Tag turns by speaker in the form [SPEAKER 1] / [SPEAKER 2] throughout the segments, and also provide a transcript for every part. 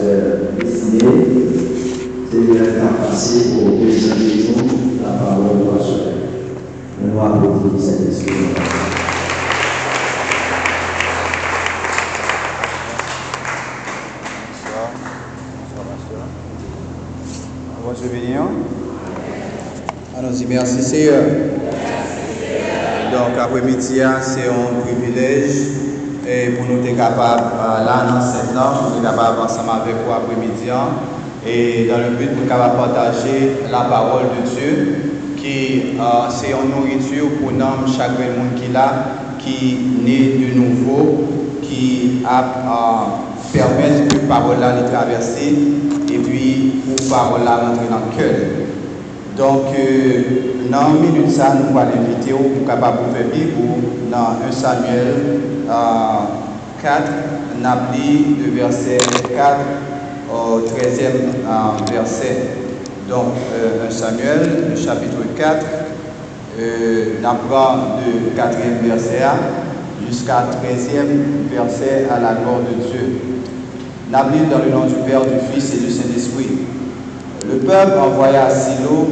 [SPEAKER 1] pasteur destiné. C'est le temps passé pour présenter la parole du pasteur. Nous applaudissons cet esprit.
[SPEAKER 2] Bonjour, béni. Allons-y, merci Seigneur. Donc, après-midi, c'est un privilège et pour nous être capables, là, dans cette norme, nous sommes capables ensemble avec vous après-midi, et dans le but de partager la parole de Dieu, qui c'est une nourriture pour nous, chaque monde qui est là, qui naît de nouveau, qui a permis que la parole là les traverser, et puis pour la parole là rentrer dans le cœur. Donc, dans une minute, ça, nous allons l'inviter pour capable de faire Bible dans 1 Samuel 4, nous avons le verset 4 au 13e verset. Donc, 1 Samuel, le chapitre 4, nous apprenons du 4e verset jusqu'à 13e verset à la gloire de Dieu. Nous avons dans le nom du Père, du Fils et du Saint-Esprit. Le peuple envoya à Silo,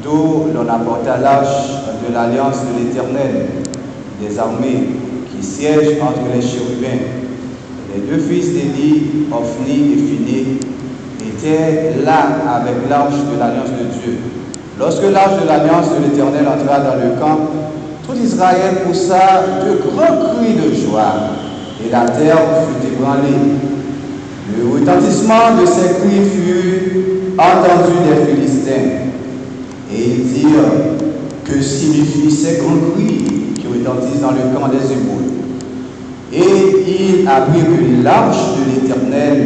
[SPEAKER 2] d'où l'on apporta l'arche de l'alliance de l'Éternel, des armées qui siègent entre les chérubins. Les deux fils d'Élie, Ophni et Phiné, étaient là avec l'arche de l'alliance de Dieu. Lorsque l'arche de l'alliance de l'Éternel entra dans le camp, tout Israël poussa de grands cris de joie, et la terre fut ébranlée. Le retentissement de ces cris fut entendu des Philistins. Et ils dirent: que signifient ces grands cris qui retentissent dans le camp des Hébreux? Et ils apprirent que l'arche de l'Éternel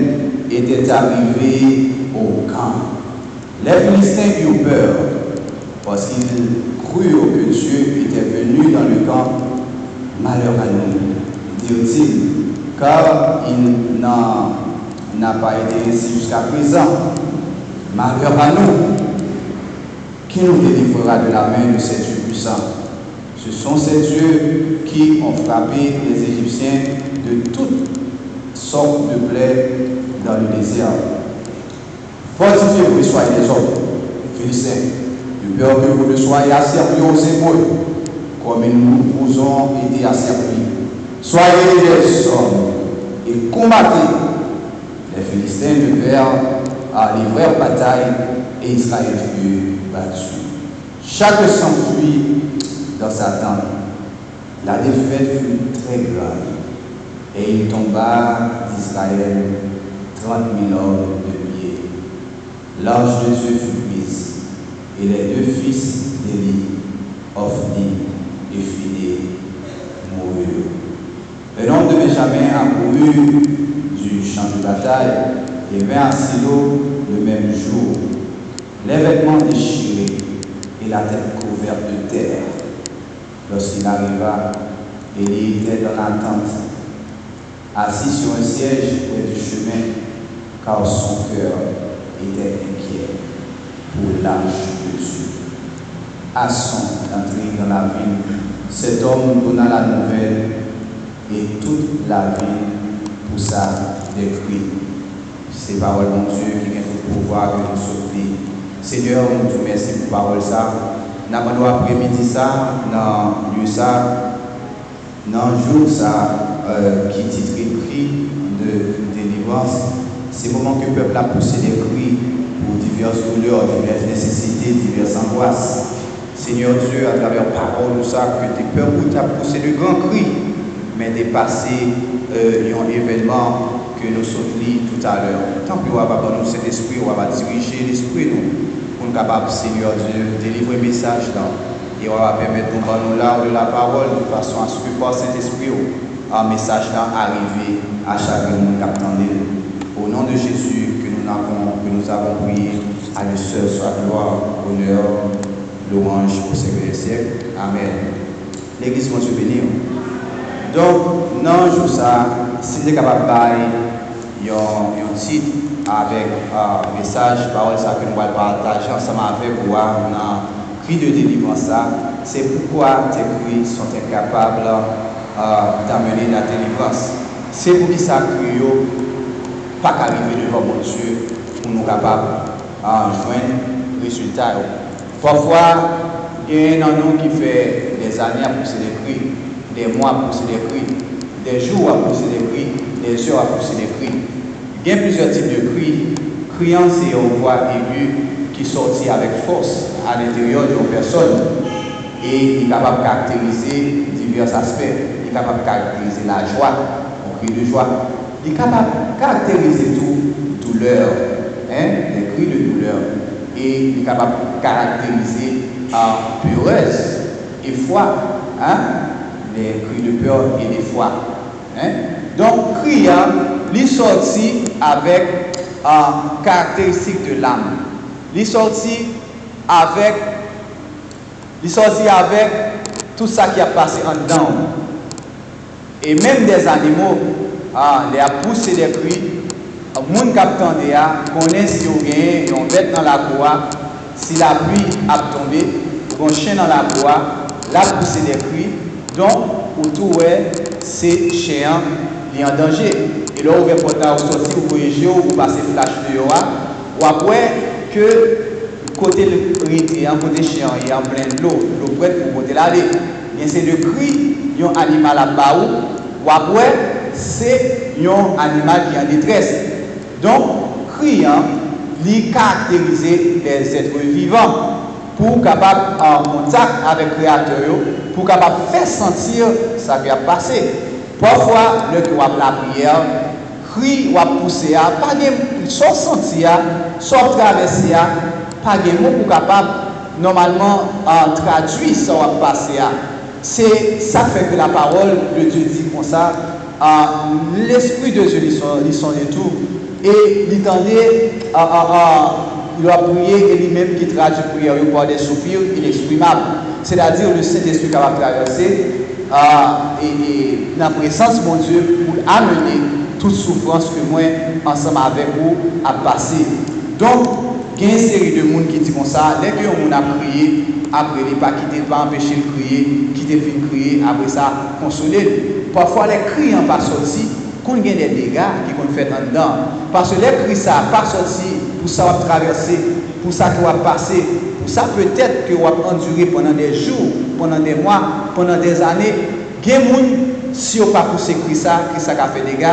[SPEAKER 2] était arrivée au camp. Les Philistins eurent peur, parce qu'ils crurent que Dieu était venu dans le camp. Malheur à nous, dirent-ils, car il n'a pas été ainsi jusqu'à présent. Malheur à nous. Qui nous délivrera de la main de ces dieux puissants? Ce sont ces dieux qui ont frappé les Égyptiens de toutes sortes de plaies dans le désert. Fortifiez-vous et soyez des hommes, Philistins, de peur que vous ne soyez asservis aux Hébreux, comme nous vous avons été asservis. Soyez des hommes et combattez. Les Philistins livrèrent bataille et Israël fut battu. Chacun s'enfuit dans sa tente. La défaite fut très grave. Et il tomba d'Israël 30 000 hommes de pied. L'arche de Dieu fut prise, et les deux fils d'Élie, Ophni et Phiné, moururent. Le nom de Benjamin accourut du champ de bataille et vint à Silo le même jour, les vêtements déchirés et la tête couverte de terre. Lorsqu'il arriva, Élie était dans la tente, assis sur un siège près du chemin, car son cœur était inquiet pour l'arche de Dieu. À son entrée dans la ville, cet homme donna la nouvelle et toute la ville poussa des cris. Ces paroles, mon Dieu, qui viennent pour pouvoir que nous sauver. Seigneur, nous te remercions pour parole ça. Nous avons après-midi ça, dans lieu ça, dans jour ça, qui titre cri de délivrance. C'est le moment que le peuple a poussé des cris pour diverses douleurs, diverses nécessités, diverses angoisses. Seigneur Dieu, à travers parole ça, que tes peuples t'ont poussé de grands cris, mais dépasser un événement que nous sommes tout à l'heure. Tant pis, on va nous cet esprit, on va diriger l'esprit nous pour nous capables, Seigneur Dieu, délivrer un message là. Et on va permettre de nous là de la parole de façon à ce que par Saint-Esprit, un message là arrive à chacun de nous. Au nom de Jésus que nous avons prié, à lui seul soit gloire, honneur, louange pour ces siècles. Amen. L'église va se bénir. Donc, non, je sais, si vous êtes capable de un titre avec un message, parole ça que nous allons partager ensemble avec vous dans cri de délivrance, c'est pourquoi tes cris sont incapables d'amener la délivrance. C'est pour qui ça crie pas qu'arriver devant mon Dieu pour nous capables de joindre résultat. Parfois, il y a un homme qui fait des années à pousser des cris, des mois à pousser des cris, des jours à pousser des cris, des heures à pousser des cris. Il y a plusieurs types de cris. Criant, c'est une voix aiguë qui sortit avec force à l'intérieur d'une personne. Et il est capable de caractériser divers aspects. Il est capable de caractériser la joie, un cri de joie. Il est capable de caractériser tout, douleur, des cris de douleur. Et il est capable de caractériser peureuse et foi, les cris de peur et de foi. Donc, criant, il sortit avec caractéristique de l'âme. Il sortit avec tout ça qui a passé en dedans. Et même des animaux, les a poussé des cris. Les gens qui ont connaît si vous avez une bête dans la cour, si la pluie a tombé, ou un chien dans la cour, là poussé des cris. Donc, autour, c'est chien, il est en danger. Et là, vous pouvez sortir, vous voyez, vous passez flash de Yoa, ou après que côté le côté chien, il est en plein de l'eau prête pour côté l'aller. C'est le cri d'un animal à bas ou après, c'est un animal qui est en détresse. Donc, criant, il caractérise les êtres vivants pour capable en contact avec le Créateur, pour capable faire sentir ça qui a passé. Parfois, le qui a la prière, cri ou pousser, pas de soit sentir, soit traverser, pas de mots pour capable normalement traduire ça qui a passé. C'est ça fait que la parole de Dieu dit comme ça, l'Esprit de Dieu, ils sont de tout. Et il tendait il a prié et lui-même qui traduit prière par des soupirs inexprimables. C'est-à-dire le Saint-Esprit qui va traverser et la présence de mon Dieu pour amener toute souffrance que moi, ensemble avec vous, a passé. Donc, il y a une série de monde qui dit comme ça, dès que on a prié, après il pas quitter, pas empêcher de crier, quitter de crier, après ça, consoler. Parfois, les cris n'ont pas sorti. Qu'on y a des dégâts qui vont faire en dedans. Parce que les cris ça pas sorti, pour ça va traverser, pour ça qui va passer, pour ça peut-être que va endurer pendant des jours, pendant des mois, pendant des années. Il y a des gens, si on pas poussé cri ça qui a fait des dégâts,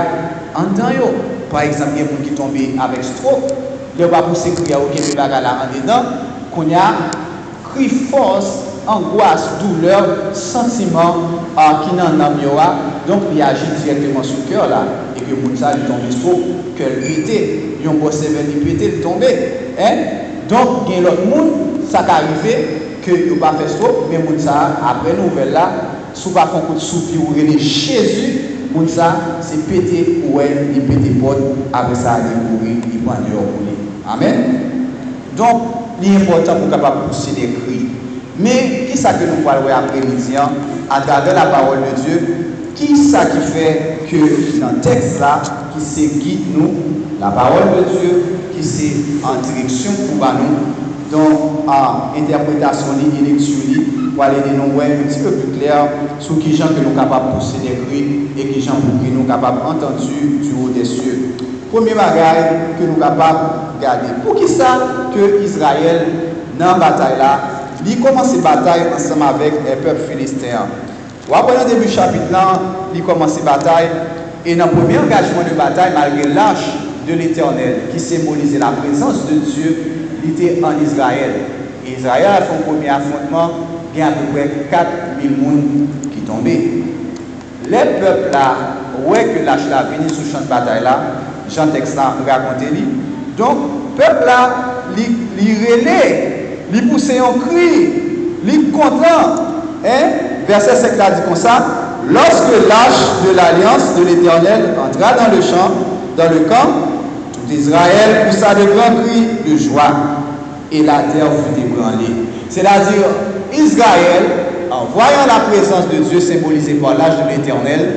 [SPEAKER 2] en dedans. Par exemple, il y a des gens qui tombent avec stroke, ils pas poussé cri à aucun bagage là en dedans, qu'on y a cri force, angoisse, douleur, sentiment qui n'en a pas. Donc, il agit directement sur le cœur là, et que Mounsa lui tombe trop, que le pété, il y a un boss il pété, il tombe. Donc, il y a l'autre monde, ça qui arrive, que il n'a pas fait trop, mais Mounsa, après nouvelle là, si pas un coup de soupir ou de Jésus, Mounsa, c'est pété, ouais, il pété porte, après ça, il courir, il prend dehors pour lui. Amen. Donc, il est important pour capable pousser des cris. Mais, qui ça que nous parlons après-midi, à travers la parole de Dieu? Qui ça qui fait que dans le texte là, qui se guide nous, la parole de Dieu, qui c'est en direction pour nous, dans l'interprétation et lecture, pour aller nous un petit peu plus clair sur qui gens que nous sommes capables de pousser des cris et qui gens pour qui nous sommes capables d'entendre du haut des cieux. Premier bagage que nous sommes capables de garder. Pour qui ça que Israël, dans la bataille là, il commence la bataille ensemble avec les peuples philistins. Après le début du chapitre, il commence la bataille. Et dans le premier engagement de bataille, malgré l'arche de l'Éternel, qui symbolisait la présence de Dieu, il était en Israël. Et Israël a fait un premier affrontement, il y a à peu près 4000 personnes qui tombaient. Les peuples là, ouais que l'arche là venu sur le champ de bataille là, Jean Texte là, raconté lui. Donc, le peuple là, il relait, il poussait un cri, il content. Verset 5 là dit comme ça, lorsque l'arche de l'alliance de l'Éternel entra dans le champ, dans le camp, tout Israël poussa de grands cris de joie et la terre fut ébranlée. C'est-à-dire, Israël, en voyant la présence de Dieu symbolisée par l'arche de l'Éternel,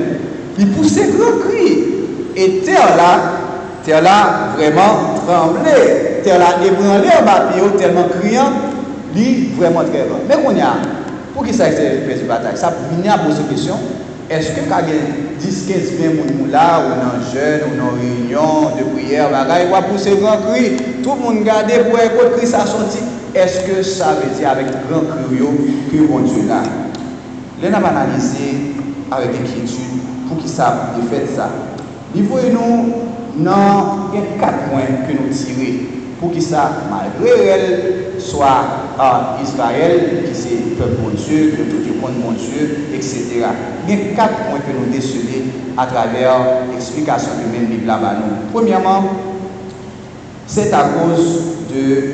[SPEAKER 2] il poussait grands cris. Et terre là vraiment tremblait, terre là ébranlée en bas, tellement criant, lui vraiment très grand. Mais qu'on y a. Pour qui ça a été fait de bataille? Ça vient à poser question. Est-ce que 10, 15, 20 moun là, ou dans jeûne, ou dans réunion de prière, bagaille, ou pousser grand cri, tout le monde garde pour écouter cri ça sorti. Est-ce que ça veut dire avec grand cri que bon Dieu là? Là, on va analyser avec inquiétude pour qui ça fait ça. Niveau nous, dans 4 points que nous tirons pour qui ça, malgré elle, soit Israël, qui c'est le peuple mon Dieu, que tout le monde mon Dieu, etc. Il y a 4 points que nous décelons à travers l'explication que même Bible là nous. Premièrement, c'est à cause de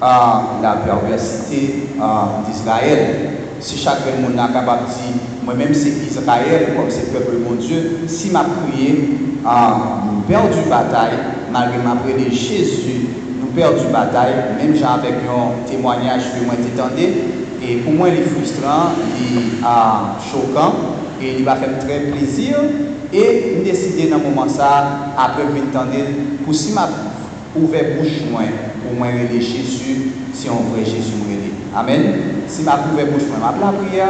[SPEAKER 2] la perversité d'Israël. Si chacun monde est capable de dire, moi-même c'est Israël, comme c'est le peuple mon Dieu, si m'a prié, nous perdu bataille, malgré ma prière de Jésus, nous perdu bataille, même j'ai avec un témoignage que moi t'étendais, et pour moi il est frustrant, il est choquant, et il va faire très plaisir, et nous décidé dans ce moment ça, après 20 ans, pour si m'a ouvert bouche moi, pour moi relais Jésus, si on vrai Jésus me relais. Amen. Si m'a ouvert bouche moi, ma prière,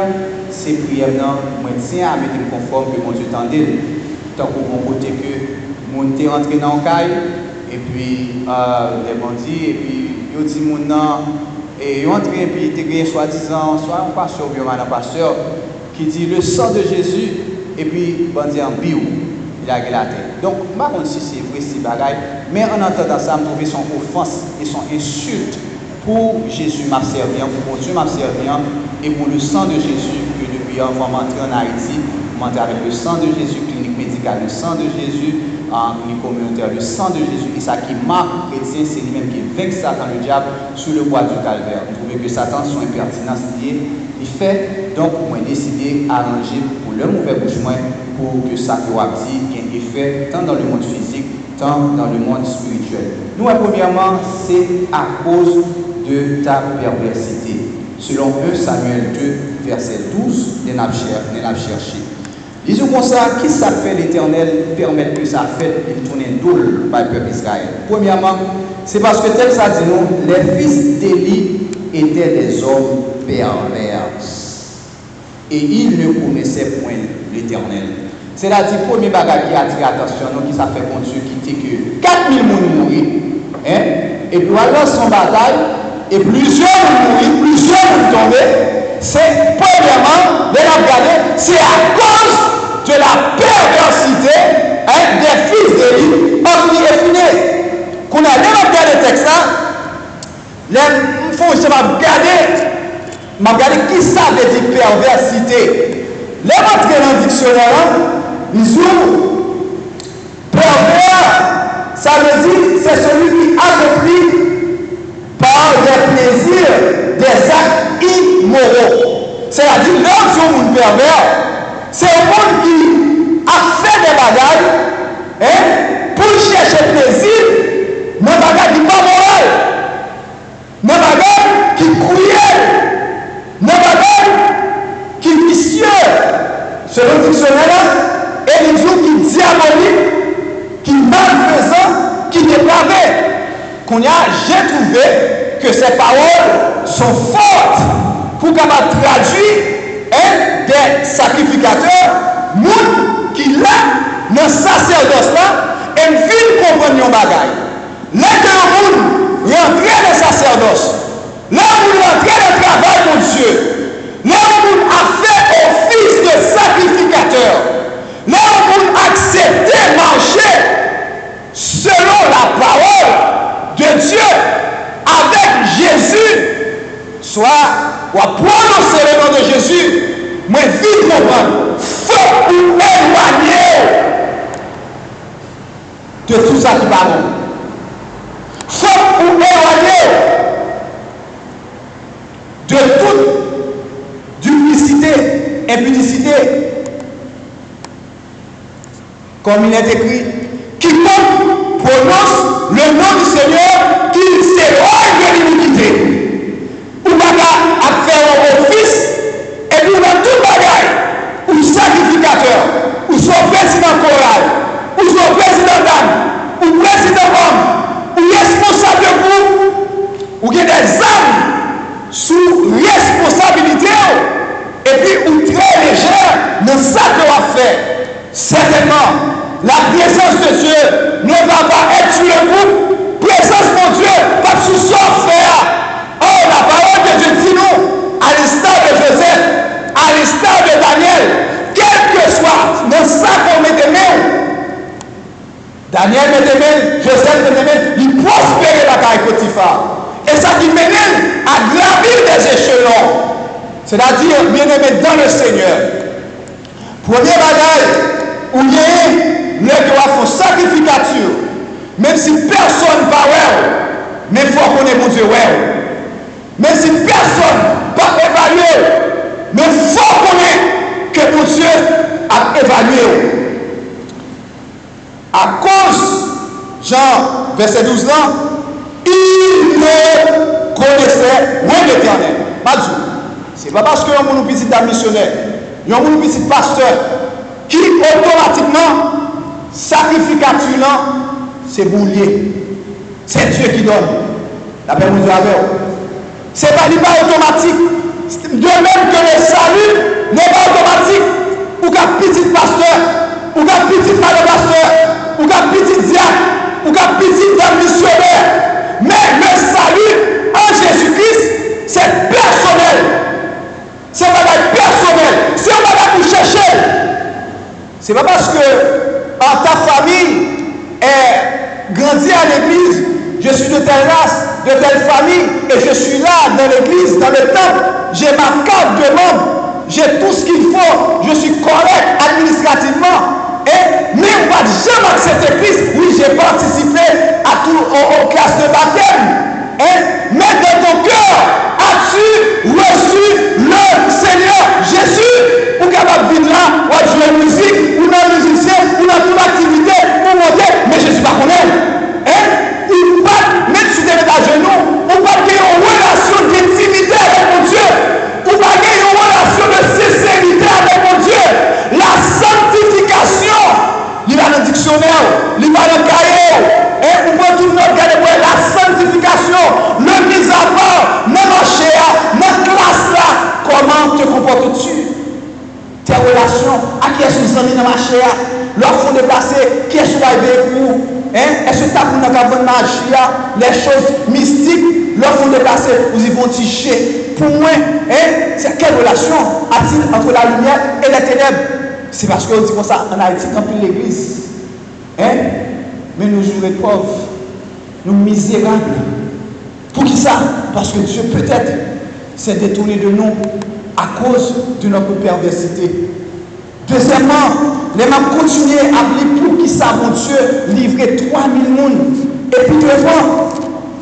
[SPEAKER 2] c'est prière non, moi tiens à mettre conforme que mon Dieu tendait, tant que mon côté que mon t'es rentré dans le caille, et puis les bandits, et puis ils dit mon nom, et ils entrent, et puis ils étaient soi-disant, soit un pasteur ou bien un pasteur, qui dit le sang de Jésus, et puis bandit en bio, il a glaté. Donc, je ne sais pas si c'est vrai, c'est bagaille, mais en entendant ça, je trouve son offense et son insulte pour Jésus m'a servi, pour mon Dieu m'a servi, et pour le sang de Jésus, que depuis avant m'entrer en Haïti, m'entrer avec le sang de Jésus, clinique médicale, le sang de Jésus, en clinique communautaire, le sang de Jésus, et ça qui marque chrétien, c'est lui-même qui vainc Satan, le diable, sur le bois du calvaire. Vous trouvez que Satan, son impertinence liée, il fait, donc, moi, décidé d'arranger pour le mauvais bouche, pour que ça soit dit, ait un effet, tant dans le monde physique, tant dans le monde spirituel. Nous, premièrement, c'est à cause de ta perversité. Selon 1 Samuel 2, verset 12, nous avons cherché. Disons comme ça, qui ça fait l'Éternel permettre que ça fait qu'il tourne doule par le peuple Israël? Premièrement, c'est parce que tel ça dit nous, les fils d'Élie étaient des hommes pervers. Et ils ne connaissaient point l'Éternel. C'est-à-dire, le premier bagage qui a attiré l'attention, qui ça fait contre Dieu, qui était que 4000 personnes mourent. Hein? Et puis, alors, son bataille, et plusieurs mourent, plusieurs sont tombés. C'est, premièrement, de la regarder, c'est à cause de la perversité des fils d'Élie. Parce qu'il est fini. Qu'on a déjà regardé le texte là, il faut que je regarder qui ça veut dire perversité. Les rentrées dans le dictionnaire, ils ouvrent pervers, ça veut dire c'est celui qui accomplit par des plaisirs des actes immoraux. C'est-à-dire l'homme sur un pervers, c'est un monde qui a fait des bagages pour chercher plaisir, mais bagages qui n'est pas moral, mais bagages qui cruel, mais bagages qui vicieux. Selon le dictionnaire, et les gens qui diabolique, qui malfaisant, qui dépravé. J'ai trouvé que ces paroles sont fortes pour capable traduire des sacrificateurs, moun qui là, dans le sacerdoce là, et vient comprendre un bagaille. Là que le monde rentre dans le sacerdoce, là où il rentre dans le travail de Dieu, là où il a fait office de sacrificateur, là où il a accepté marcher selon la parole de Dieu avec Jésus, soit ou à prononcer le nom de Jésus, mais vite comprendre, faut ou éloigner de tout ça qui va bon. Faut ou éloigner de toute duplicité, impudicité. Comme il est écrit, quiconque prononce le nom du Seigneur, qu'il s'éloigne de l'iniquité. Ou bagarre à faire un office, et puis dans tout bagaille, ou sacrificateur, ou son président choral, ou son président d'âme, ou président homme, ou responsable de groupe, ou il y a des âmes sous responsabilité, et puis ou très légère dans ça que va faire. C'est C'est-à-dire, bien-aimé dans le Seigneur, premier bagage, où il y a le droit de sacrificature, même si personne ne parle, mais il faut qu'on ait mon Dieu. Même si personne ne peut évaluer, mais il faut qu'on ait que mon Dieu a évalué. À cause, Jean, verset 12 là, il ne connaissait rien l'Éternel. Ce n'est pas parce que nous petit missionnaire, nous avons petit pasteur qui automatiquement sacrificature là, c'est boulier. C'est Dieu qui donne. D'après mon Dieu avec. C'est pas automatique. De même que le salut n'est pas automatique. Ou qu'un petit pasteur, ou qu'un petit pasteur, ou qu'un petit diacre, ou qu'un petit missionnaire. Mais le salut en Jésus-Christ, c'est personnel. C'est pas personnel. C'est pas pour chercher. C'est pas parce que en ta famille est grandi à l'église, je suis de telle race, de telle famille, et je suis là dans l'église, dans le temple, j'ai ma carte de membre, j'ai tout ce qu'il faut, je suis correct administrativement, et même pas jamais accepté Christ, oui, j'ai participé aux classes de baptême, mais dans ton cœur, as-tu reçu le Seigneur Jésus, ou capable de vivre là, ou jouer musique, ou dans musicien, ou dans toute activité, ou monter, mais je ne suis pas connaître. Il pas, même si tu es à genoux, ou pas qu'il y ait une relation d'intimité avec mon Dieu, ou pas qu'il y ait une relation de sincérité avec mon Dieu. La sanctification, il va dans le dictionnaire, il va dans le cahier, et on peut tout le monde regarder la sanctification, le mise à part, même en chair, même classe là, comment te comportes-tu? Tes relations, à qui est-ce que vous avez dans ma chair? Leur font déplacer, qui est-ce que vous avez pour? Est-ce que tu as pour nous magie, les choses mystiques, leur font déplacer, vous y vont ticher. Pour moi, c'est quelle relation a-t-il entre la lumière et les ténèbres? C'est parce qu'on dit comme ça en Haïti, quand il l'église. Mais nous jouons pauvres, nous misérables. Pour qui ça? Parce que Dieu peut-être s'est détourné de nous à cause de notre perversité. Deuxièmement, les gens continuent à vivre pour qui ça, mon Dieu, livrer 3000 personnes. Et puis devant,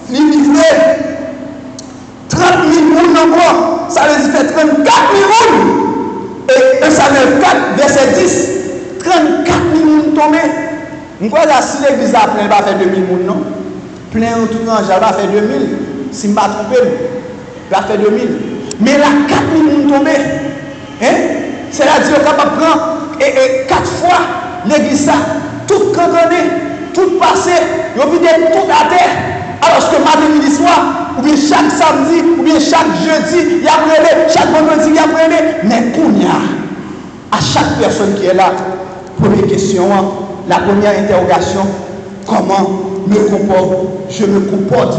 [SPEAKER 2] livrer 30 000 personnes encore, ça veut dire 34 000 personnes. Et 1 Samuel 4, verset 10, 34 000 personnes tombées. Je crois que si l'église a plein, elle va faire 2000 personnes, non? Plein en tout cas, elle va faire 2000. Si je ne me trompe pas, elle va faire 2000. Mais là, 4 000 personnes tombées. C'est-à-dire qu'on va prendre 4 fois l'église, tout cantonné, tout passé, ils ont vidé tout à terre. Alors que mardi soir, ou bien chaque samedi, ou bien chaque jeudi, il y a brûlé, chaque vendredi, il y a brûlé. Mais qu'on y a, à chaque personne qui est là, première question, la première interrogation, comment je me comporte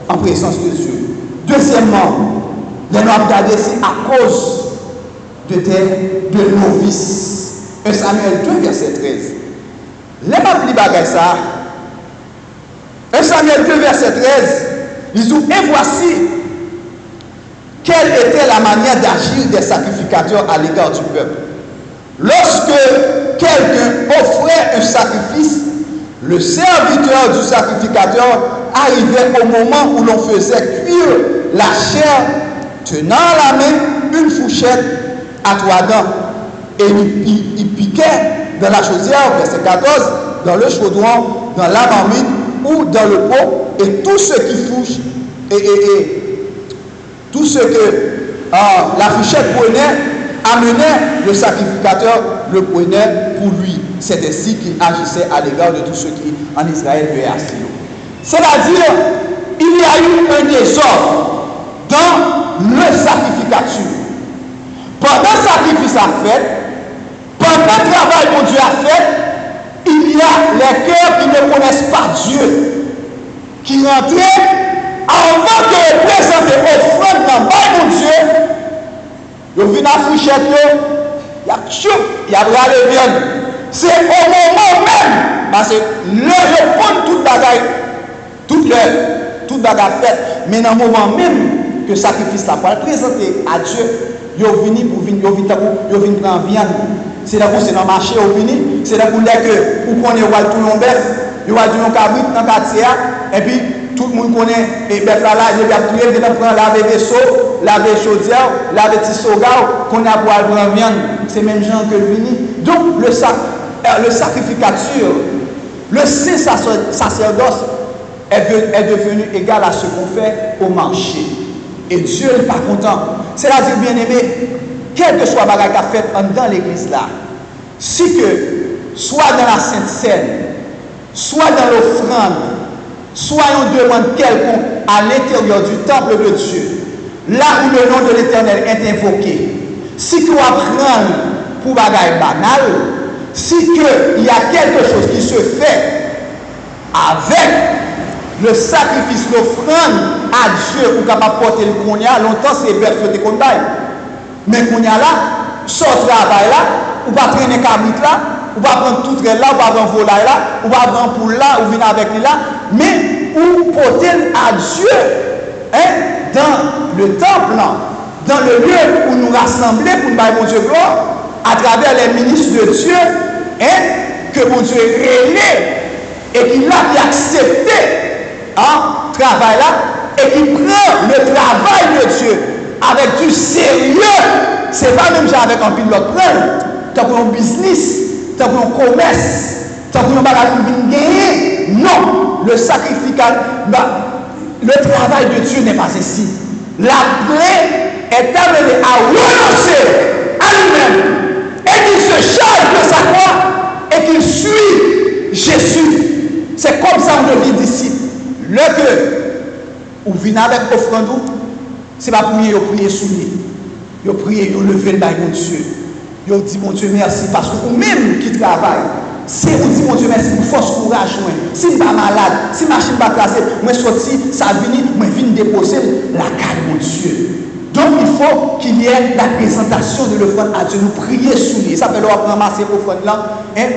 [SPEAKER 2] en présence de Dieu. Deuxièmement, les noirs regardés, c'est à cause de novices. 1 Samuel 2, verset 13. Les papes bagay ça. 1 Samuel 2, verset 13. Ils disent, et voici quelle était la manière d'agir des sacrificateurs à l'égard du peuple. Lorsque quelqu'un offrait un sacrifice, le serviteur du sacrificateur arrivait au moment où l'on faisait cuire la chair, tenant à la main une fourchette à 3 dents, et il piquait dans la chaudière, verset 14, dans le chaudron, dans la marmite ou dans le pot, et tout ce qui fouche, et tout ce que la fourchette prenait, amenait, le sacrificateur le prenait pour lui. C'est ainsi qu'il agissait à l'égard de tous ceux qui en Israël lui assis. C'est-à-dire, il y a eu un désordre dans le sacrificature. Pendant le sacrifice à fait, pendant le travail que Dieu a fait, il y a les cœurs qui ne connaissent pas Dieu, qui rentraient avant de présenter offrande dans le bail de Dieu. Ils viennent à la fourchette, il y a bralé bien. C'est au moment même, parce que le prend toute bagaille, toute bagaille faite, mais dans le moment même que le sacrifice là pour présenter à Dieu, yo vini pour venir yo vinn prendre viande. C'est là où c'est dans le marché au vini, c'est là où que ou connaît ou tout un bœuf, yo va un cabrit dans quartier et puis tout le monde connaît et bœuf là il va tuer, il va prendre laver vaisseau, laver chaudière, laver petit soga qu'on a pour prendre viande. C'est même gens que vini. Donc le sacrificature, le sacerdoce est devenu égal à ce qu'on fait au marché. Et Dieu n'est pas content. C'est-à-dire, bien aimé, quel que soit le bagage qu'a fait dans l'église là, si que, soit dans la Sainte Seine, soit dans l'offrande, soit on demande quelconque à l'intérieur du temple de Dieu, là où le nom de l'Éternel est invoqué, si qu'on apprend pour bagage banal, si qu'il y a quelque chose qui se fait avec le sacrifice, l'offrande à Dieu pour capable porter le konya, longtemps c'est bête de kondaï. Mais konya là, sort travail là, ou pas traîner cabrit là, ou pas prendre tout là, ou pas prendre volaille là, ou pas prendre poule là, ou venir avec lui là, mais ou porter à Dieu, hein, dans le temple là, dans le lieu où nous rassemblons pour nous battre mon Dieu gloire, à travers les ministres de Dieu, hein, que mon Dieu relève et qu'il a accepté un travail là et qui prend le travail de Dieu avec du sérieux. C'est pas même genre avec un pilote prendre, tant qu'on business, tant qu'on commerce, tant qu'on bagage pour gagner. Non, le sacrificat, le travail de Dieu n'est pas ici. La plaie est amenée à renoncer à lui-même et qu'il se charge de sa croix et qu'il suit Jésus. C'est comme ça qu'on devient disciple. Le que vous venez avec offrande, c'est pas pour prier, prier sous lui. Vous priez, vous levez le bail, mon Dieu. Vous dites, mon Dieu, merci, parce que vous-même qui travaille, c'est vous dites, mon Dieu, merci pour force, courage. Si je ne suis pas malade, si ma machine n'est pas cassée, moi sorti, ça vient, moi viens déposer la carte, mon Dieu. Donc il faut qu'il y ait la présentation de l'offrande à Dieu. Nous prier sous lui. Ça fait nous ramasser l'offrande là, hein,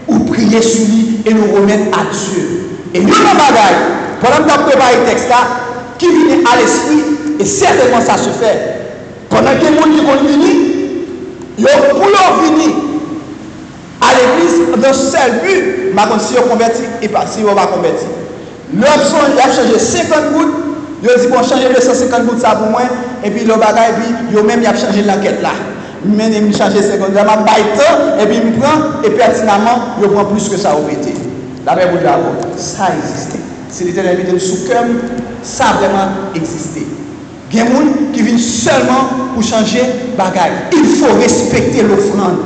[SPEAKER 2] ou prier sous lui et nous remettre à Dieu. Et nous, nos bagailles, pendant que nous préparons le texte là, qui vient à l'esprit, et certainement ça se fait. Pendant que les gens qui vont venir, ils vont venir à l'église dans le seul but, si on convertit et pas si on va convertir. L'option, il a changé 50 gouttes, il a dit bon, changer le 150 gouttes ça pour moi, et puis le bagage, et puis il même changé l'enquête là. Mais il change 50 gouttes, il m'a et puis il me prend, et pertinemment, il prend plus que ça au été. La Bible dit d'abord, ça existe. Si l'Éternel vient sous cœur, ça a vraiment existé. Il y a des gens qui viennent seulement pour changer bagaille. Il faut respecter l'offrande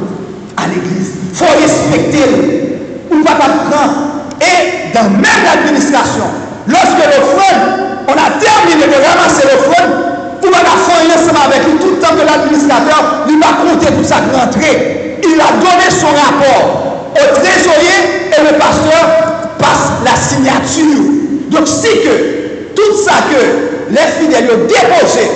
[SPEAKER 2] à l'église. Il faut respecter. On ne va pas prendre. Et dans même l'administration, lorsque l'offrande, on a terminé de ramasser l'offrande, on va faire ensemble avec lui tout le temps que l'administrateur, il va compter toute sa rentrée. Il a donné son rapport au trésorier et le pasteur passe la signature. Donc si que tout ça que les fidèles ont déposé,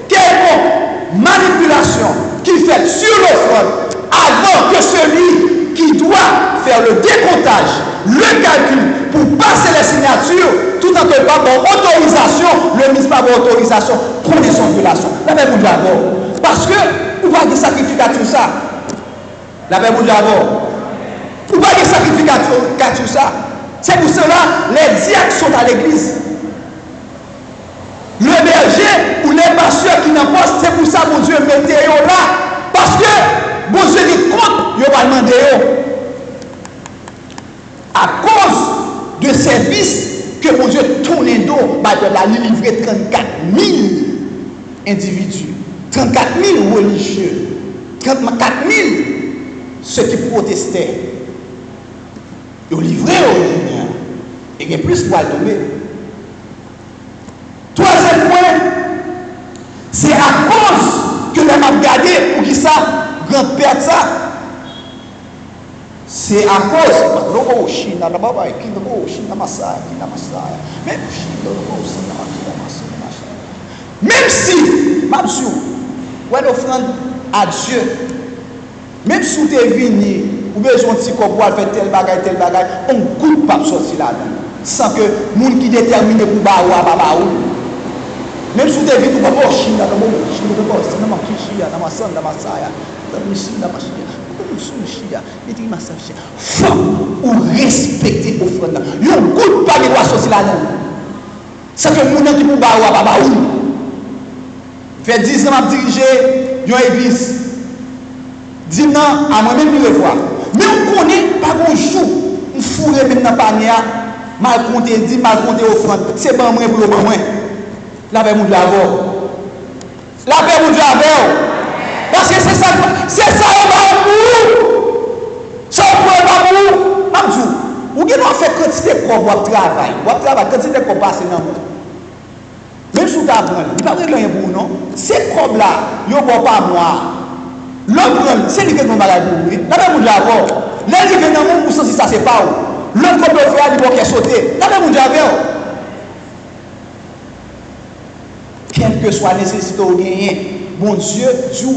[SPEAKER 2] quelconque manipulation qui fait sur l'offrande, avant que celui qui doit faire le décomptage, le calcul pour passer les signatures, tout en ne pas avoir autorisation, le ministre n'a pas autorisation, prenez son violation. La Bible dit d'abord. Parce que, vous voyez des sacrificatures ça. La Bible dit d'abord. Vous voyez des sacrificatures ça. C'est pour cela les diacres sont à l'église. Le berger ou les pasteurs qui n'en posent, c'est pour ça que mon Dieu mettez eux là. Parce que mon Dieu dit compte, il va demander eux. À cause de ces vices que mon Dieu tourne dos, il a livré 34 000 individus, 34 000 religieux, 34 000 ceux qui protestaient. Ils ont livré au Seigneur. Et il y a plus pour tomber. Troisième point, c'est à cause que les m'a regardé pour qui ça, grand-père ça. C'est à cause, même si, l'offrande à Dieu, même si tu es venu, ou besoin de petit corps pour faire tel bagage, on ne coupe pas sortir là-dedans. Sans que les gens qui déterminent pour baou, Même si tu es vite, tu vas voir Chine, tu vas voir Chine, tu vas voir Chine, tu vas voir Chine, tu vas voir Chine, tu vas voir Chine, tu vas voir Chine. Faut ou respecter l'offrande. Il y a un coup de pas de doit sortir là-dedans. C'est que mon qui pour ba ou pas ou. Fait 10 ans m'a dirigé une église. 10 ans à moi-même une fois. Mais on connaît pas bon jour. On fourre même dans panier, mal compté dit, mal compté offrande. C'est pas moi pour le moi. La paix mon Dieu avant. La paix mon Dieu avant. Parce que c'est ça on va pour. Ça on peut pas pour. Mamdou, ou qui doit faire quantité de corps pour travail, quantité de corps passer dans monde. Même si tu apprends, il pas rien pour non. Ces corps là, yo pas moi. L'autre c'est lui qui est malade pour lui. La paix mon Dieu avant. L'un qui est dans monde pour ça si ça c'est pas où. L'autre qu'on peut faire il faut qu'il sauter. La paix mon Dieu avant. Quelle que soit la nécessité au gagner, mon Dieu, tu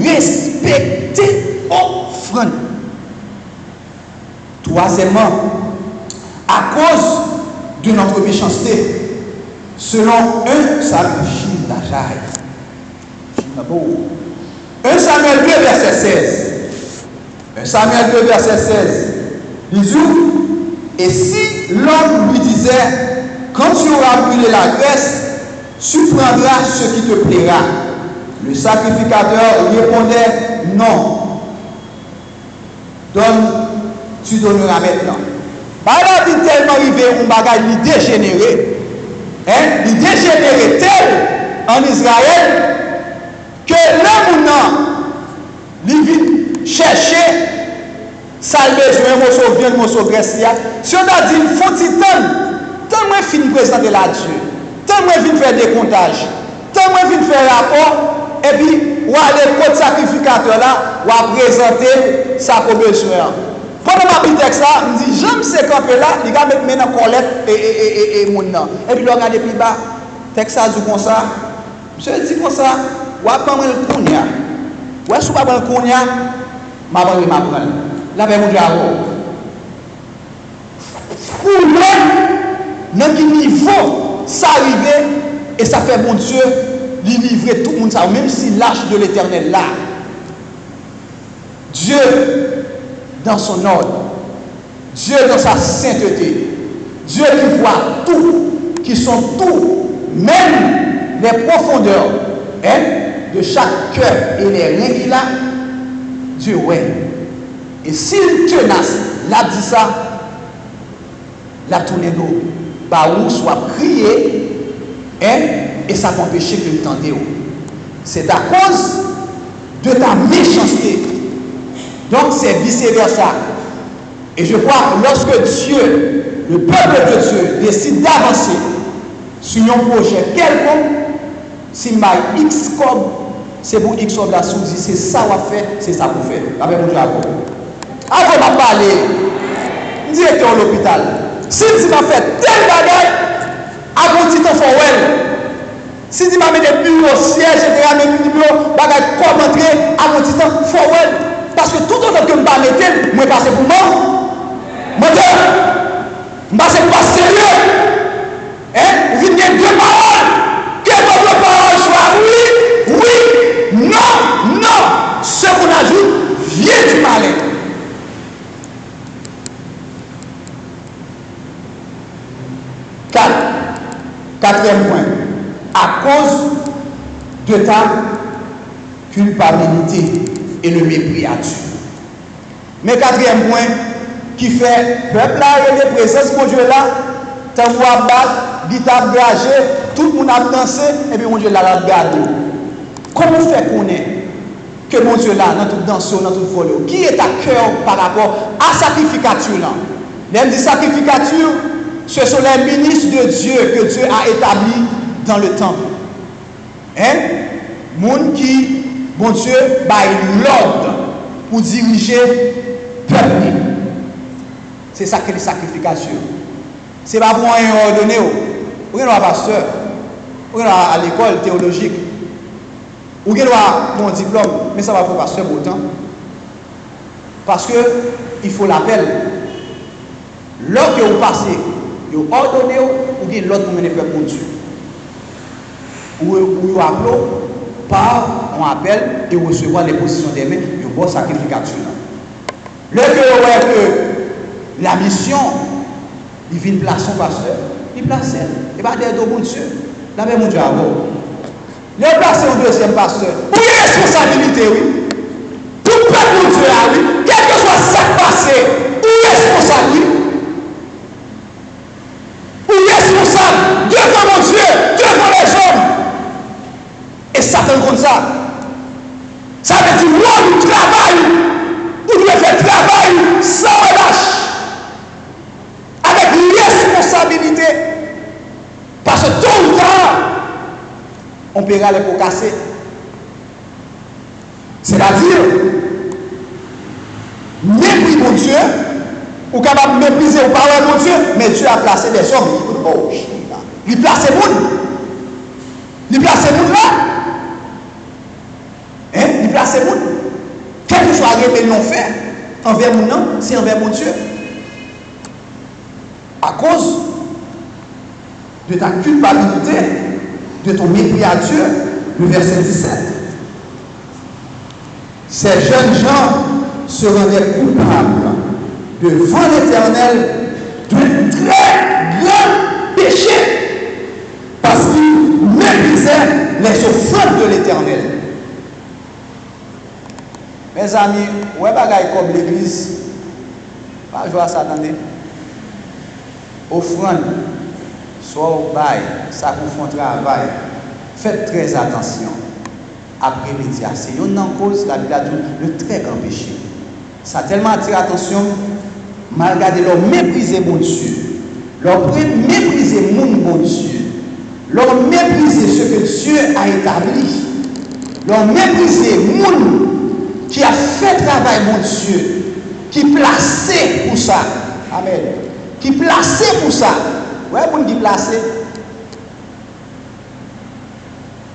[SPEAKER 2] respectes offrande. Troisièmement, à cause de notre méchanceté, selon 1 Samuel d'Ajaï. 1 Samuel 2, verset 16. 1 Samuel 2, verset 16. Il dit, et si l'homme lui disait, quand tu auras brûlé la graisse, tu prendras ce qui te plaira. Le sacrificateur répondait non. Tu donneras maintenant. Par là, il est tellement arrivé un bagage, il dégénéré. Il dégénéré tel en Israël que l'homme il vient chercher ça besoin, morceau viande, morceau graisse. Si on a dit, il faut tant moins fin présenter là-dessus. Tant moi vient faire des comptages, tant moi vient faire rapport, et puis ou aller côté sacrificateur là, ou à présenter ça pour besoin. Pendant ma petite texte là, me dit j'aime ces campés là, il va mettre maintenant collecte et mon nom. Et puis le regarder plus bas, texte ça dit comme ça. Monsieur dit comme ça, ou à prendre le kounia. Ou est-ce pas prendre le kounia, m'a prendre. Là ben mon Dieu à vous. Pour le dans quel niveau ça arrive et ça fait bon Dieu lui livrer tout le monde ça, même si l'âge de l'Éternel là. Dieu dans son ordre, Dieu dans sa sainteté, Dieu qui voit tout, qui sont tout, même les profondeurs de chaque cœur et les reins qu'il a, Dieu ouais. Et s'il tenace, l'a dit ça, la tournée d'eau. Où soit prié et ça va empêcher que le temps. C'est à cause de ta méchanceté. Donc c'est vice-versa. Et je crois que lorsque Dieu, le peuple de Dieu, décide d'avancer sur un projet quelconque, s'il m'a X comme, c'est pour X comme la sous-dit, c'est ça qu'on va faire, c'est ça qu'on fait. Avec mon Dieu avant. Avant de parler, directeur de l'hôpital. Si tu m'as fait tel bagage, avant petit temps forward. Si tu m'as mis des bureaux, sièges, etc., des bureaux, bagage, comme entrer, avant petit temps forward. Parce que tout autant que je vais mettre, je vais passer pour moi. Moteur, je vais passer pour sérieux. Vous venez deux paroles. Que votre parole soit oui, non, non. Ce qu'on ajoute vient du malin. Quatrième point, à cause de ta culpabilité et le mépris à Dieu. Mais quatrième point, qui fait peuple là et les présences mon Dieu là, tant vous battre, guitare gagé, tout le monde a dansé, et puis mon Dieu là l'a regardé. Comment fait qu'on est que mon Dieu là, dans toute danse, dans toute folie, qui est à cœur par rapport à la sacrificature là? Même dit sacrificature, ce sont les ministres de Dieu que Dieu a établis dans le temple. Monde qui, bon Dieu, baille l'ordre pour diriger le peuple. C'est ça que les sacrifications. Ce n'est pas pour un ordonné. Ou bien un pasteur, ou bien à l'école théologique, ou bien un diplôme, mais ça va pour pasteur autant. Parce qu'il faut l'appel. Lorsque vous passez, vous ordonnez ou bien l'autre pour mener le peuple pour Dieu. ou appelez par on appelle et recevoir les positions des mains, une bonne sacrificature. Le que la mission, il vient placer son pasteur, il place elle. Et pas des deux bon Dieu. La même mon Dieu à vous. Le placer un deuxième pasteur. Où est la responsabilité, oui? Tout le peuple de Dieu là, oui. Quel que soit ce qui passe, où est responsable, oui? Où est responsable devant mon Dieu, devant les hommes. Et Satan comme ça. Ça veut dire, moi, nous travaillons. Vous devez faire travail sans relâche. Avec responsabilité. Parce que tôt ou tard, on paiera les pots cassés. C'est-à-dire, mépris mon Dieu, ou capable de mépriser ou parler mon Dieu, mais Dieu a placé des hommes. Oh, il place les gens. Il place les gens là. Hein? Il place les gens. Quel que soit le non fait envers mon nom, c'est envers mon Dieu. À cause de ta culpabilité, de ton mépris à Dieu, le verset 17. Ces jeunes gens se rendaient coupables devant l'Éternel d'un très grand péché parce qu'ils méprisaient les offrandes de l'Éternel. Mes amis, ouais bagaille comme l'église, pas jouer à ça, attendez. Offrande, soit au bail, ça vous fait travail. Faites très attention. Après média, c'est une cause, la Bible a dit, le très grand péché. Ça a tellement attiré l'attention, malgré leur mépriser mon Dieu, leur mépriser mon Dieu, leur mépriser ce que Dieu a établi, leur mépriser mon qui a fait travail, mon Dieu, qui placé pour ça. Amen. Qui placé pour ça. Ouais, pour qui placé.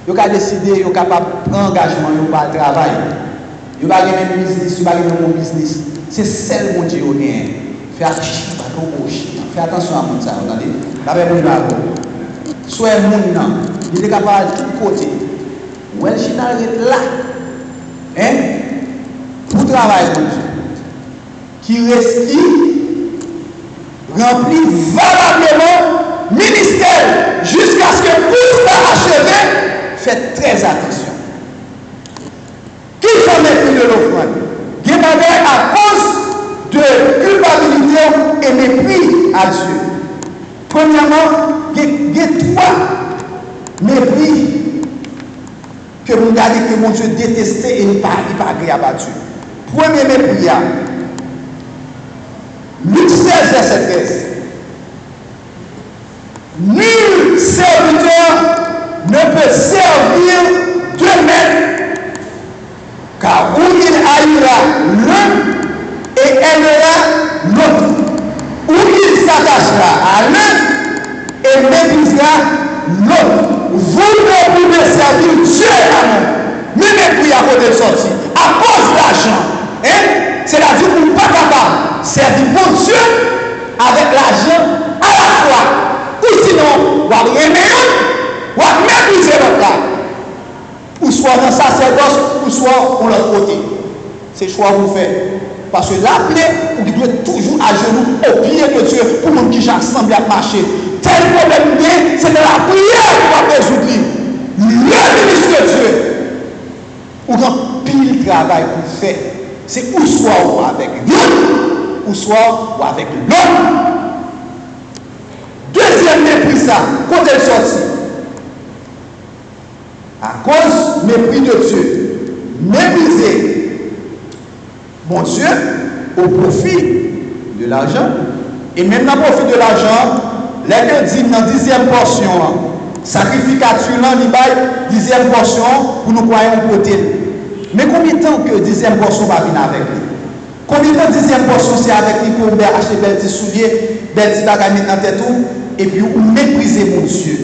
[SPEAKER 2] Vous avez décidé, vous êtes capable de prendre engagement, vous pas le travail. Vous n'avez pas de business, vous n'avez pas de business. C'est celle mon Dieu est. Fais attention à mon ça, vous entendez? Soit mon nom, il est capable de tout côté. Où est-ce qu'il est là? Hein? Pour travailler mon Dieu. Qui reste rempli valablement ministère jusqu'à ce que tout soit achevé. Faites très attention. Qui fait mépris de l'offrande? Demandez à cause de culpabilité et mépris à Dieu. Premièrement, il y a trois mépris que vous regardez que mon Dieu détestait et il n'est pas agréable à Dieu. Premier mépris, Luc 16, verset 13. Nul serviteur ne peut servir deux maîtres, car ou il haïra l'un et aimera l'autre, ou il s'attachera à l'un et méprisera l'autre. Vous ne pouvez servir Dieu à nous, même pour à côté de sortir, à cause de l'argent. Hein? C'est-à-dire qu'on n'est pas capable de servir mon Dieu avec l'argent à la fois, ou sinon, on va aimer ou mépriser l'autre là. Ou soit dans sa sacerdoce, ou soit on l'autre côté. C'est le choix que vous faites. Parce que l'appelé, vous devez toujours à genoux au pied de Dieu pour mon qui semble à marcher. Tel problème, c'est de la prière pour résoudre. Le ministre de Dieu, ou quand pile travail pour faire, c'est ou soit avec l'autre, ou soit avec l'homme. Deuxième mépris, ça, quand elle sortit. À cause mépris de Dieu, mépriser mon Dieu au profit de l'argent. Et même dans le profit de l'argent, les que dit dans la 10e portion, sacrificature, il 10e portion pour nous croyons côté. Mais combien de temps que 10e portion va venir avec lui? Combien de temps 10e portion c'est avec lui pour acheter des petits souliers, des petits bagages dans tête et puis vous mépriser mon Dieu?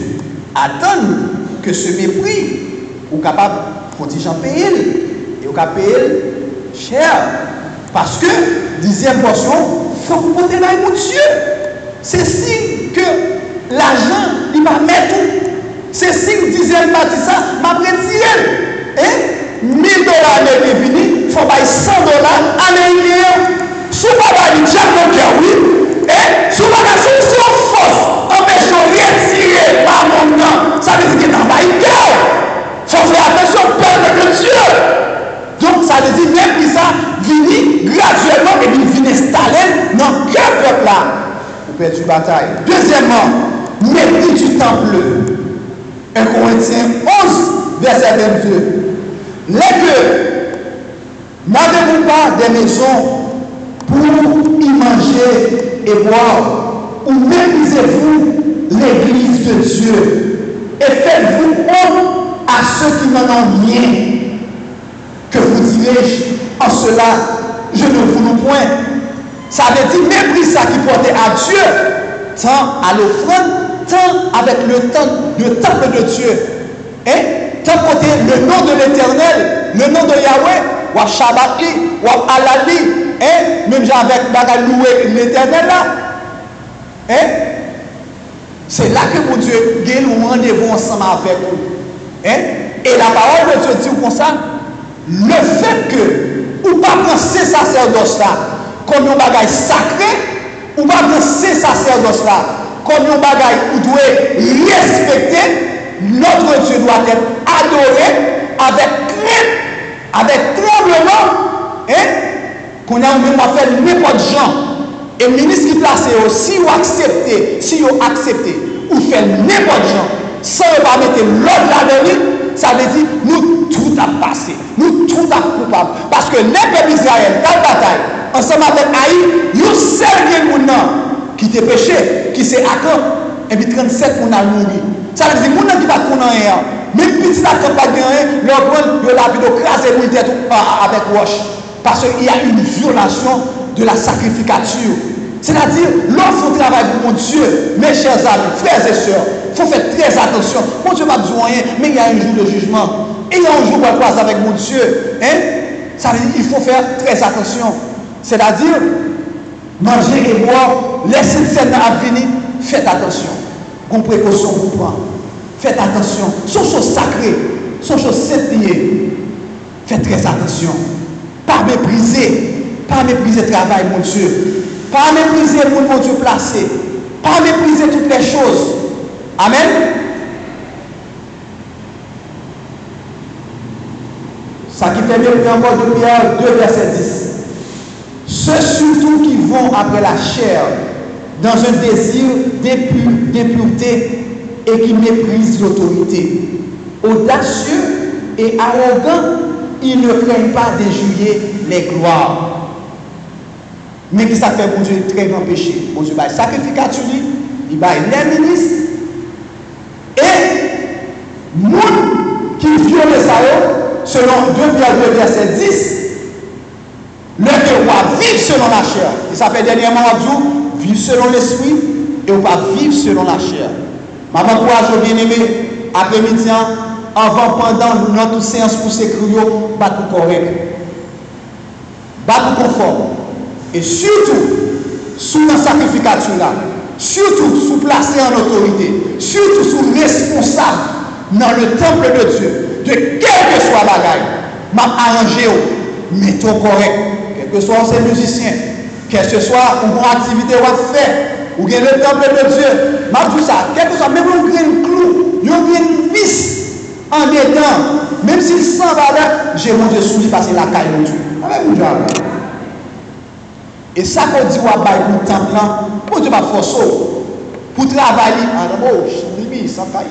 [SPEAKER 2] Attendre que ce mépris, vous êtes capable de payer et vous capable payer cher. Parce que 10e portion, il faut que vous portez dans mon Dieu. C'est signe que l'argent, il va mettre C'est si vous disiez parti ça, m'a retiré. $1,000 américains fini, il faut payer $100 américains. Si vous avez dit oui, si vous avez dit force, empêchons de retirer par mon nom, ça veut dire qu'il n'y a pas de guerre. Il faut faire attention au peuple de Dieu. Donc ça veut dire même que ça vient graduellement et puis vient installer dans le cœur peuple là. Vous perdez une bataille. Deuxièmement, mépris du temple. 1 Corinthiens 11, verset 22. Les deux, n'avez-vous pas des maisons pour y manger et boire, ou méprisez-vous l'église de Dieu et faites-vous honte à ceux qui n'en ont rien? Que vous direz en cela, je ne vous loue point. Ça veut dire mépris ça qui portait à Dieu, tant à l'offrande, tant avec le temple de Dieu. Tant côté le nom de l'Éternel, le nom de Yahweh, ou à Shabbat, ou à Alali, même avec baga louer l'Éternel là. C'est là que mon Dieu gagne un rendez-vous ensemble avec vous. Et la parole de Dieu dit comme ça, le fait que, ou pas penser sacerdoce là, comme un bagage sacré, ou pas penser sacerdoce là, comme un bagage où doit respecter, notre Dieu doit être adoré avec crainte, avec tremblement, qu'on a même fait n'importe gens. Et le ministre qui place si vous acceptez, ou fait n'importe gens, sans pas mettre l'ordre là-dedans, ça veut dire nous tout a passé, nous tout a coupable. Parce que les peuples d'Israël, dans la bataille, ensemble avec Haï, nous servons qui était péché, qui s'est Akan, et puis 37 on a mouru. Ça veut dire que nous qui pas de rien. Même petit Akan pas de rien, leur prendre, ils ont craser pour tête avec roche. Parce qu'il y a une violation de la sacrificature. C'est-à-dire, lorsqu'on travaille pour mon Dieu, mes chers amis, frères et sœurs, il faut faire très attention. Mon Dieu m'a besoin, mais il y a un jour de jugement. Et il y a un jour où on passe avec mon Dieu. Ça veut dire qu'il faut faire très attention. C'est-à-dire, manger et boire, laisser le Seigneur à venir, faites attention. Qu'on précaution vous prend. Faites attention. Ce sont choses sacrées, ce sont choses saintes. Faites très attention. Pas mépriser le travail, mon Dieu. Pas mépriser le mon Dieu placé. Pas mépriser toutes les choses. Amen. Ça qui fait bien encore de Pierre 2, verset 10. Ceux surtout qui vont après la chair dans un désir d'impureté et qui méprisent l'autorité. Audacieux et arrogants, ils ne craignent pas d'injurier les gloires. Mais qui ça fait pour Dieu très grand péché? Pour Dieu, il sacrificature, il va les ministres et monde qui viole ça, selon 2,2 verset 10, le roi vivre selon la chair. Il s'appelle dernièrement vivre selon l'esprit et ou pas vivre selon la chair. Maman courage bien aimé, après-midi, avant, pendant notre séance pour s'écrire, battre correct, battre conforme. Et surtout, sous la sacrificature là, surtout sous placé en autorité, surtout sous responsable dans le temple de Dieu, de quel que soit la bagaille, m'a arrangé, mettons correct, quel que soit ces musiciens, quel que soit une activité qu'on fait, ou bien le temple de Dieu, m'a dit ça, quel que soit, même un grain clou, un grain vis, en des temps, même s'il s'en va là, j'ai mon Dieu sous lui parce que la caille mon Dieu. Avec mon Dieu. Et ça qu'on dit, ouais, pour le temple là, mon Dieu va forcer pour travailler. Ah, d'abord, je me dis, ça caille,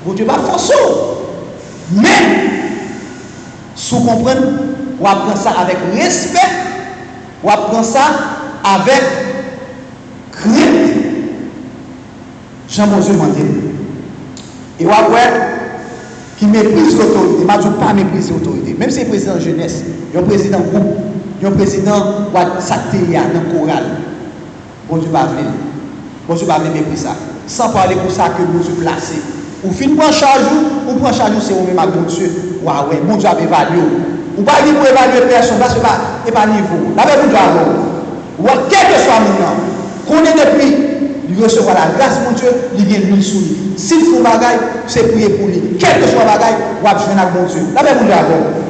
[SPEAKER 2] mon Dieu va forcer. Mais, si vous comprenez, on apprend ça avec respect, on apprend ça avec crainte. Jean-Monsieur m'a dit. Et après, qui méprise l'autorité, je ne dis pas mépriser l'autorité. Même si c'est président de jeunesse, il y a un président groupe, il y a un président de Satéa, dans le choral. Bon Dieu va venir. Bon Dieu va venir mépriser ça. Sans parler pour ça que bon Dieu placé. Ou fin prend charge, ou prend charge, c'est vous-même à bon Dieu. Ouais, bon Dieu a évalué. Ou pas dire pour évaluer personne, parce que ce n'est pas niveau. Là, bon Dieu a ou quel que soit le nom, qu'on est depuis il recevra la grâce de mon Dieu, il vient l'huile sous lui. S'il faut bagaille, c'est prier pour lui. Quel que soit bagaille, on va jouer avec mon Dieu. La même chose,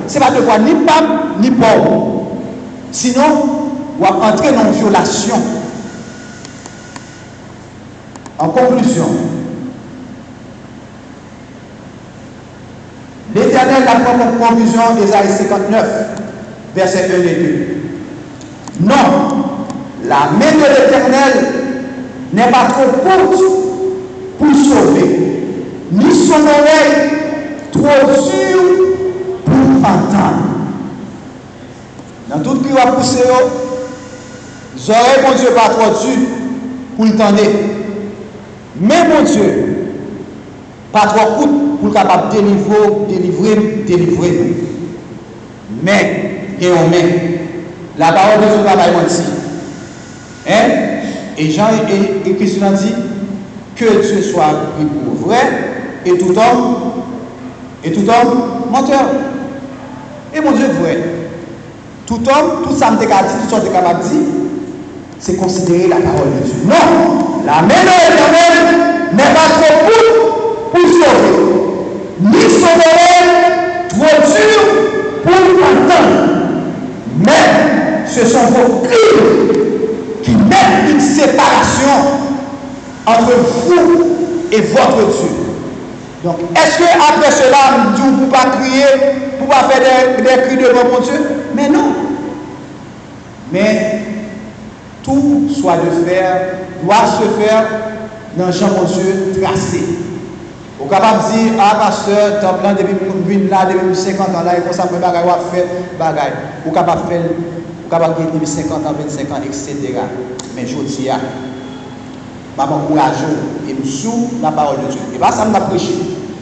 [SPEAKER 2] c'est pas de quoi ni pape ni pauvre. Sinon, on va entrer dans une violation. En conclusion, l'Éternel a pris comme conclusion Ésaïe 59, versets 1 et 2. Non, la main de l'Éternel n'est pas trop courte pour sauver, ni son oreille trop dure pour entendre. Dans tout ce qui va pousser, les oreilles, mon Dieu, pas trop dures pour entendre. Mais mon Dieu, pas trop courte pour capable de délivrer. Mais, et on met, la parole de Dieu va ici. Hein? Et Jean et Christ a dit que Dieu soit pris pour vrai et tout homme menteur. Et mon Dieu vrai. Tout homme, tout ça me dit, tout ça me capable de dire, c'est considérer la parole de Dieu. Non, la main de l'Éternel n'est pas trop courte pour sauver, ni son oreille trop dure pour entendre. Mais ce sont vos crimes qui mettent une séparation entre vous et votre Dieu. Donc, est-ce que après cela, vous ne pouvez pas crier, vous ne pouvez pas faire des cris devant mon Dieu? Mais non. Mais tout doit se faire dans le champ mon Dieu tracé. Vous êtes capable de dire, ah pasteur, temps là, depuis là, depuis 50 ans là, il faut ça faire bagaille, ou faire bagaille. Vous êtes capable de faire, vous êtes capable de depuis 50 ans, 25 ans, etc. Mais je dis, je m'encourage et nous sous la parole de Dieu. Et pas ça, nous avons prêché.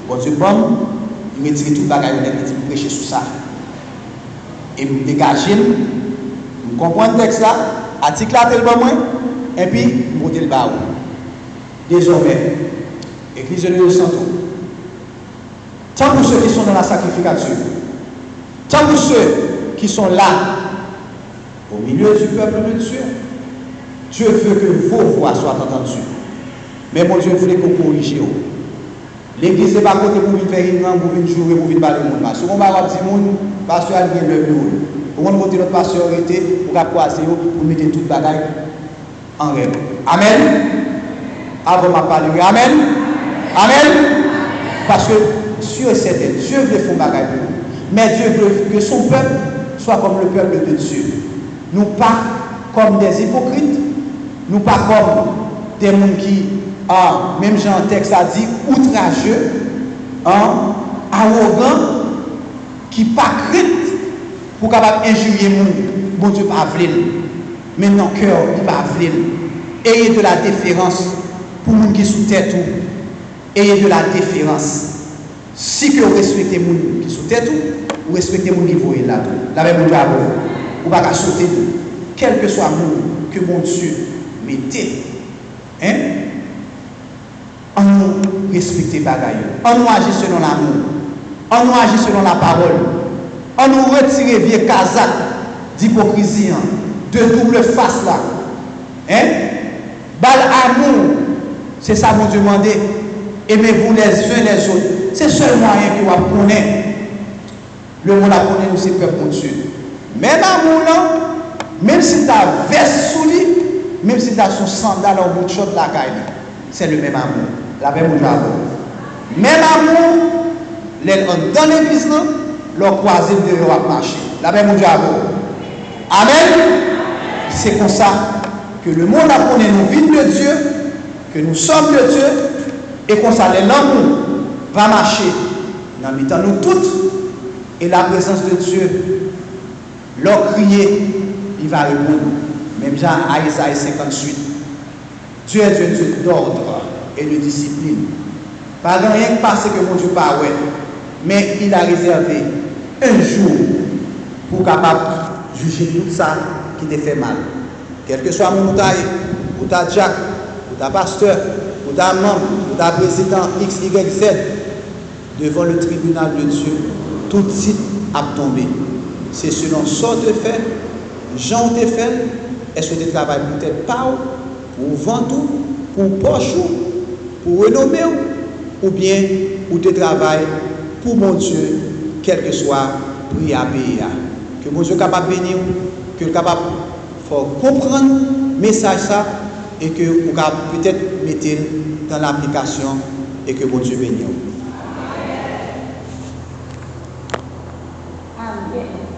[SPEAKER 2] Bon Dieu, bon, il me dit tout le bagaille, il me prêcher sur ça. Et me dégager, je comprends le texte là, article là, tel moins, et puis, je monte le bas. Désormais, Église de Dieu Santo, tant pour ceux qui sont dans la sacrificature, tant pour ceux qui sont là, au milieu du peuple de Dieu, Dieu veut que vos voix soient entendues. Mais mon Dieu voulait qu'on corrige. L'église n'est pas côté pour venir faire une langue, pour venir jouer, pour venir parler au monde. Si on va dire au monde, pasteur a bien le bureau. Pour on côté notre pasteur arrêté, pour croiser, pour mettre toute bagaille en règle. Amen. Avant ma parole, amen. Amen. Parce que Dieu est certain, Dieu veut faire bagaille pour nous. Mais Dieu veut que son peuple soit comme le peuple de Dieu. Nous pas comme des hypocrites, nous pas comme des gens qui, même Jean texte a dit, outrageux, arrogants, qui pas crainte pour capable injurier le monde. Bon Dieu pas voulu. Mais non cœur, il pas voulu. Ayez de la déférence pour les gens qui sont sous tête. Ayez de la déférence. Si que vous respectez les gens qui sont sous tête, vous respectez mon niveau et là. La même chose, vous ne pouvez pas sauter. Quel que soit le monde que mon Dieu mettez, on nous respecte les bagailles, on nous agit selon l'amour, on nous agit selon la parole, on nous retire vieux casac d'hypocrisie, de double face là. Bal amour, c'est ça mon Dieu demandé. Aimez-vous les uns les autres. C'est le seul moyen que vous connaissez. Le monde a connu, c'est peuple mon Dieu. Même amour là, même si tu as veste sous lui, même si tu as son sandal au bout de shot la caille, c'est le même amour. La même amour. Même amour, dans l'église, leur croisé de leur marché. La même amour. Amen. C'est comme ça que le monde a connu nos vies de Dieu, que nous sommes de Dieu, et comme ça, l'amour va marcher dans le temps nous toutes, et la présence de Dieu, leur crier, il va répondre. Même Jean à Isaïe 58. Dieu est Dieu d'ordre et de discipline. Pas rien que parce que mon Dieu pas ouais, mais il a réservé un jour pour capable juger tout ça qui te fait mal. Quel que soit mon taille, ou ta Jack, ou ta pasteur, ou ta membre, ou ta président X, Y, Z, devant le tribunal de Dieu, tout titre a tombé. C'est selon ce que tu fais, Jean te fait, est-ce que tu travailles pour tes parents, pour vendre,
[SPEAKER 3] pour poche, pour renommer, ou bien pour te travail pour mon Dieu, quel que soit prix à payer. Que mon Dieu soit capable de bénir, que capable de comprendre le message ça, et que vous peut-être mettre dans l'application et que mon Dieu bénisse.
[SPEAKER 4] Amen.